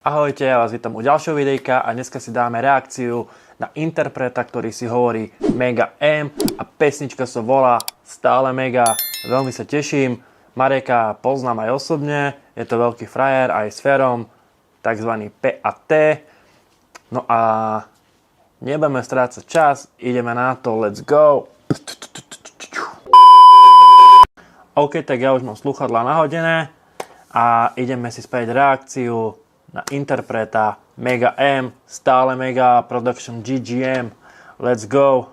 Ahojte, ja vás vítam u ďalšieho videjka a dneska si dáme reakciu na interpreta, ktorý si hovorí Mega M a pesnička sa volá Stále Mega. Veľmi sa teším, Mareka poznám aj osobne, je to veľký frajer aj s Ferom, takzvaný P a T. No a nebudeme strácať čas, ideme na to, let's go. OK, tak ja už mám slúchadlá nahodené a ideme si spraviť reakciu na interpreta Mega M, Stále Mega, Production GGM. Let's go!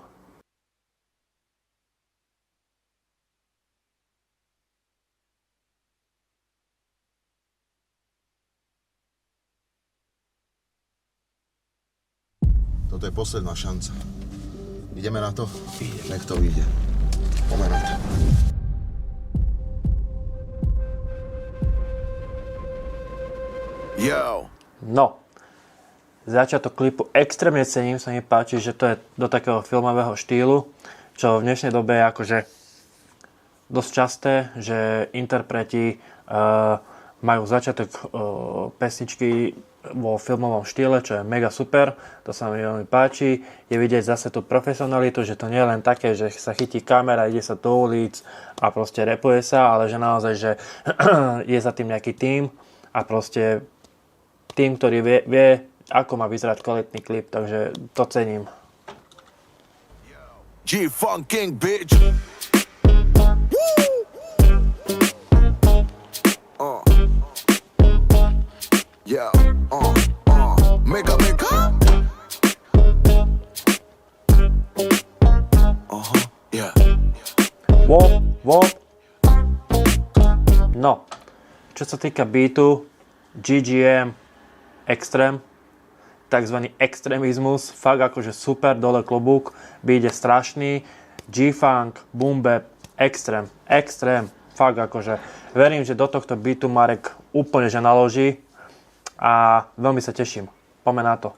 Toto je posledná šanca. Ideme na to? Nech to vyjde. Poďme na to. Yo. No, začiatok klipu extrémne cením, sa mi páči, že to je do takého filmového štýlu, čo v dnešnej dobe je akože dosť časté, že interpreti majú začiatok pesničky vo filmovom štýle, čo je mega super, to sa mi veľmi páči. Je vidieť zase tú profesionalitu, že to nie je len také, že sa chytí kamera, ide sa do ulic a proste rapuje sa, ale že naozaj, že je za tým nejaký tím a proste tým, ktorý vie, ako má vyzerať kvalitný klip, takže to cením. G-Funk King, bitch. Yeah. Mega, mega. Yeah. Wop. No, čo sa týka beatu, GGM, extrém, takzvaný extrémizmus, fakt akože super, dole klobúk, beat je strašný, G-Funk, Boom Bap, extrém, fakt akože, verím, že do tohto beatu Marek úplne že naloží a veľmi sa teším, poďme na to.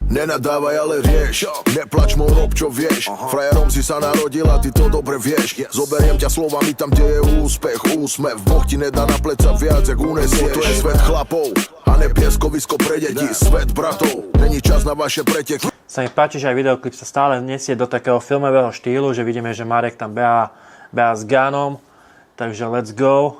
Nenadávaj, ale rieš, neplač, môj rob, čo vieš. Frajerom si sa narodil a ty to dobre vieš. Zoberiem ťa slovami tam, kde je úspech, úsmev. Boh ti nedá na pleca viac, jak unesieš. To je svet chlapov a ne pieskovisko pre deti. Svet bratov, není čas na vaše preteky. Sa mi páči, že aj videoklip sa stále nesie do takého filmového štýlu, že vidíme, že Marek tam beha s Ganom, takže let's go.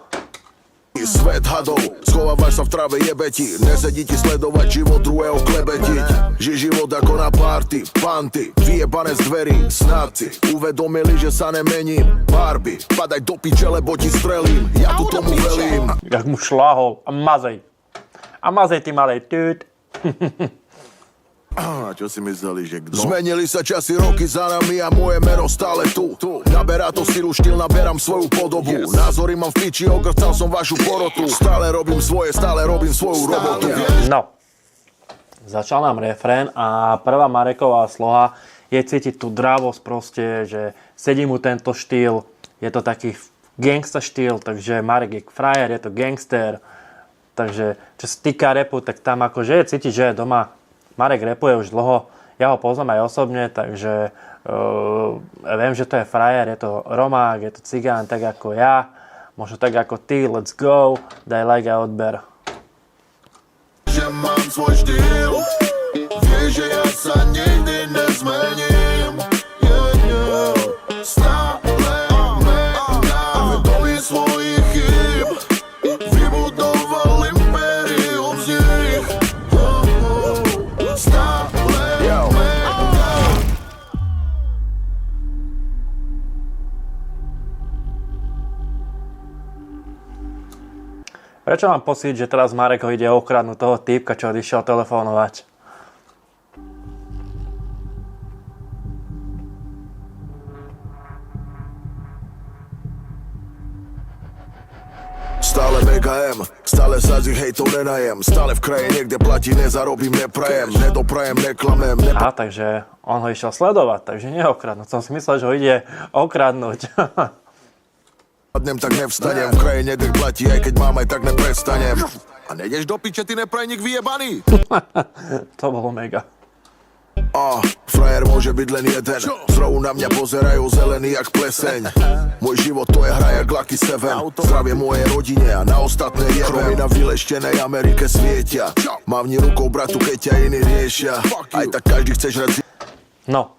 Svet hadov, schovávaš sa v trave, jebe ti. Nesedí ti sledovať život druhého, klebetiť. Žij život ako na party, panty, vyjebané z dverí, snad si uvedomili, že sa nemením. Barbie, padaj do piče, lebo ti strelím. Ja tu tomu velím. Jak mu šláhol a mazej ty malej tút. A čo si mysleli, že kto? Zmenili sa časy, roky za nami a moje meno stále tu. Naberá to silu, štýl, naberám svoju podobu. Názory mám v piči, ogrcal som vašu porotu. Stále robím svoju robotu. No, začal nám refrén a prvá Mareková sloha je cítiť tú dravosť proste, že sedí mu tento štýl. Je to taký gangsta štýl, takže Marek je frajer, je to gangster. Takže čo sa týka rapu, tak tam akože je cítiť, že je doma. Marek rapuje už dlho, ja ho poznám aj osobne, takže viem, že to je frajer, je to Romák, je to cigán, tak ako ja, možno tak ako ty, let's go, daj like a odber. Že mám svoj štýl, vieš, že ja sa nikdy nezmením, stále mega, vedomý svojich chýb, vybudoval impérium z nich. Prečo mám pocit, že teraz Marek ho ide okradnúť toho týpka, čo odišiel telefónovať? Stále Mega M, stále sa z ich hejtov nenajem. Stále v krajine, kde platí, nezarobím, neprajem. Nedoprajem, neklamem, Takže on ho išiel sledovať, takže neokradnúť. Som si myslel, že ho ide okradnúť. tak nevstanem, v krajine, kde platí, aj keď mám, aj tak neprestanem. A nejdeš do piče, ty neprajník vyjebaný? To bolo mega. Frajer môže byť len jeden, zrovu na mňa pozerajú zelený jak pleseň. Môj život to je hra jak Lucky Seven, zdravie mojej rodine a na ostatné jebem. Chromy na vyleštenej Amerike svietia, mávni rukou bratu, keď ťa iní riešia. Aj tak každý chce žrať. No,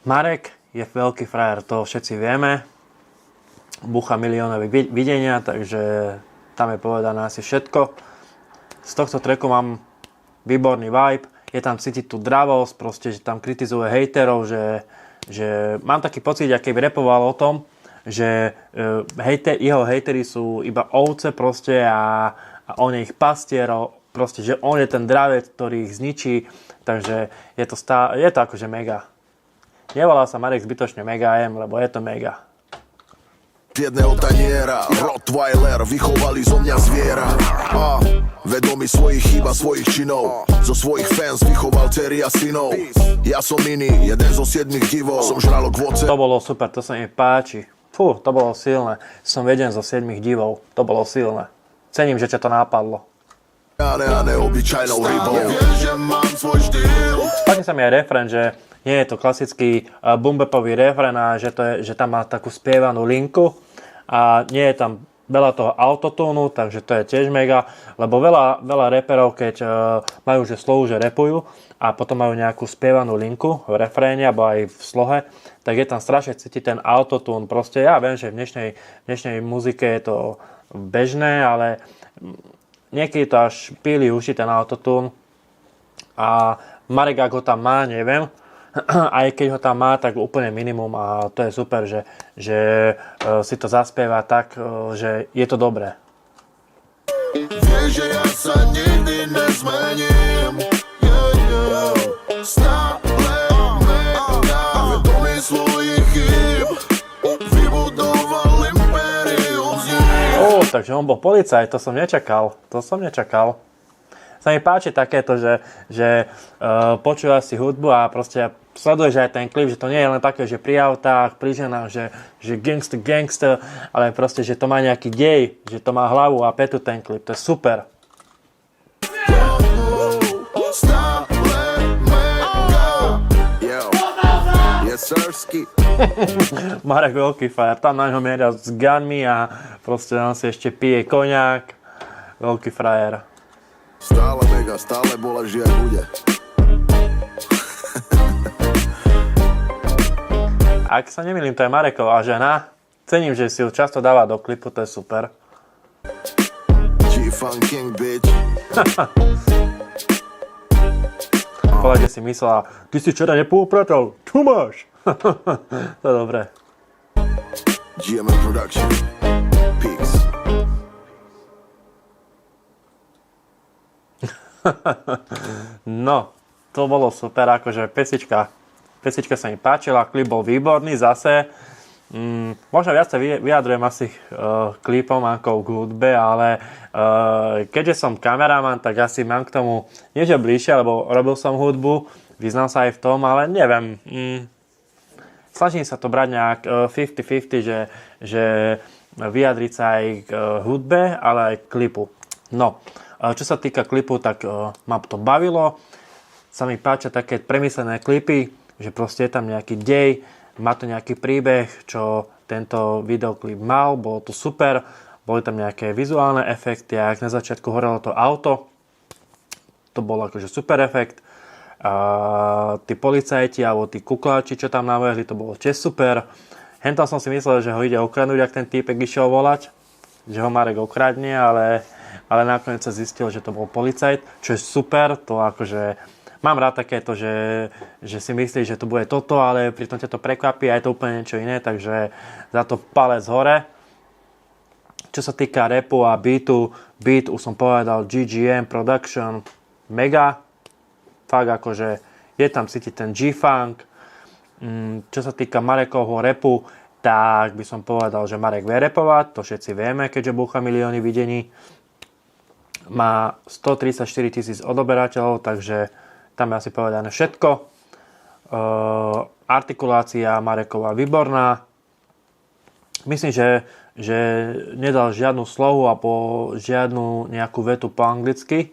Marek je veľký frajer, to všetci vieme. Búcha miliónové videnia, takže tam je povedané asi všetko. Z tohto tracku mám výborný vibe, je tam cítiť tú dravosť, proste, že tam kritizuje hejterov, že mám taký pocit, aký by repoval o tom, že jeho hejteri sú iba ovce proste a on je ich pastier, proste, že on je ten dravec, ktorý ich zničí, takže je to akože mega. Nevolá sa Marek zbytočne Mega M, lebo je to mega. Jedného taniera, Rottweiler, vychovali zo mňa zviera. Vedomý svojich chýb a svojich činov, zo svojich fans vychoval dcery a synov. Ja som iný, jeden zo 7 divov, som žralok v oce. To bolo super, to sa mi páči. Fú, to bolo silné. Som jeden zo 7 divov, to bolo silné. Cením, že ťa to nápadlo. Neobyčajnou rybou. Páči sa mi aj refrén, že nie je to klasický boom-bapový refrén a že tam má takú spievanú linku a nie je tam veľa toho autotúnu, takže to je tiež mega, lebo veľa reperov, keď majú že slovu, že repujú a potom majú nejakú spievanú linku v refréne alebo aj v slohe, tak je tam strašne cítiť ten autotún. Proste ja viem, že v dnešnej muzike je to bežné, ale niekedy to až píli uši ten autotún a Marek, ak ho tam má, neviem, aj keď ho tam má, tak úplne minimum a to je super, že si to zaspieva tak, že je to dobré. Vieš, že ja sa nikdy nezmením, stále mega, vedomý svojich chýb, vybudoval impérium z nich. Takže on bol policajt, to som nečakal. Sa mi páči takéto, že počúva si hudbu a proste sleduješ aj ten klip, že to nie je len také, že pri autách, pri ženách, že gangster, ale proste, že to má nejaký dej, že to má hlavu a petu ten klip, to je super. Marek veľký frajer, tam na ňo mieria s gunmi a proste on si ešte pije koňák, veľký frajer. Stále mega, stále bola, že aj bude. Ak sa nemýlim, to je Mareková žena. Cením, že si ju často dáva do klipu, to je super. G-Funk King, bitch. Povedať si myslela, ty si včera nepoupratal, čo máš? To je dobré. GMM Production. Peace. No, to bolo super, akože pesnička sa mi páčila, klip bol výborný zase. Možno viac sa vyjadrujem asi klipom ako k hudbe, ale keďže som kameraman, tak asi mám k tomu niečo bližšie, lebo robil som hudbu, vyznám sa aj v tom, ale neviem. Snažím sa to brať nejak 50-50, že vyjadriť sa aj k hudbe, ale aj k klipu. No, čo sa týka klipu, tak ma to bavilo. Sa mi páčia také premyslené klipy, že proste je tam nejaký dej, má to nejaký príbeh, čo tento videoklip mal, bolo to super, boli tam nejaké vizuálne efekty, ak na začiatku horelo to auto, to bol akože super efekt. A tí policajti alebo tí kukláči, čo tam nabehli, to bolo tiež super. Hentam som si myslel, že ho ide okradnúť, ak ten týpek išiel volať, že ho Marek okradne, ale nakoniec sa zistil, že to bol policajt, čo je super, to akože mám rád takéto, že si myslíš, že to bude toto, ale pritom ťa to prekvapí a je to úplne niečo iné, takže za to palec hore. Čo sa týka rapu a beat už som povedal, GGM Production, mega, fakt akože je tam cítiť ten G-Funk. Čo sa týka Marekovho rapu, tak by som povedal, že Marek vie rapovať, to všetci vieme, keďže búcha milióny videní. Má 134 000 odoberateľov, takže tam je asi povedané všetko. Artikulácia Marekova výborná. Myslím, že nedal žiadnu slovu alebo žiadnu nejakú vetu po anglicky.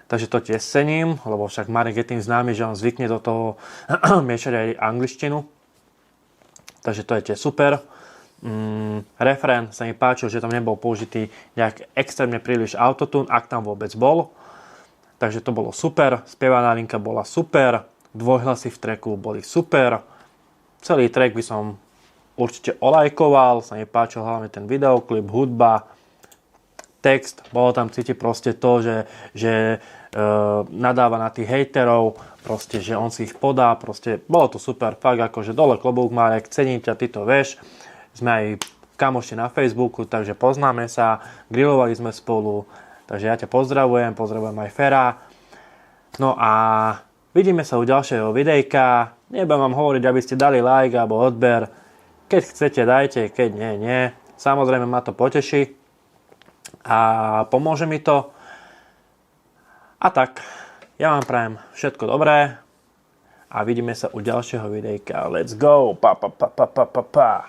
takže to tiež cením, lebo však Marek je tým známy, že on zvykne do toho miešať aj angličtinu. Takže to je tiež super. Refrén sa mi páčil, že tam nebol použitý nejak extrémne príliš autotune, ak tam vôbec bol. Takže to bolo super. Spievaná linka bola super. Dvojhlasy v tracku boli super. Celý track by som určite olajkoval. Sa mi páčil hlavne ten videoklip, hudba, text. Bolo tam cítiť proste to, že nadáva na tých hejterov, proste, že on si ich podá, proste bolo to super, fakt akože dole klobúk Marek, cením ťa, ty to vieš, sme aj kamoši na Facebooku, takže poznáme sa, grilovali sme spolu, takže ja ťa pozdravujem aj Fera, no a vidíme sa u ďalšieho videjka, nebudem vám hovoriť, aby ste dali like alebo odber, keď chcete dajte, keď nie, samozrejme ma to poteší a pomôže mi to. A tak, ja vám prajem všetko dobré a vidíme sa u ďalšieho videjka. Let's go! Pa.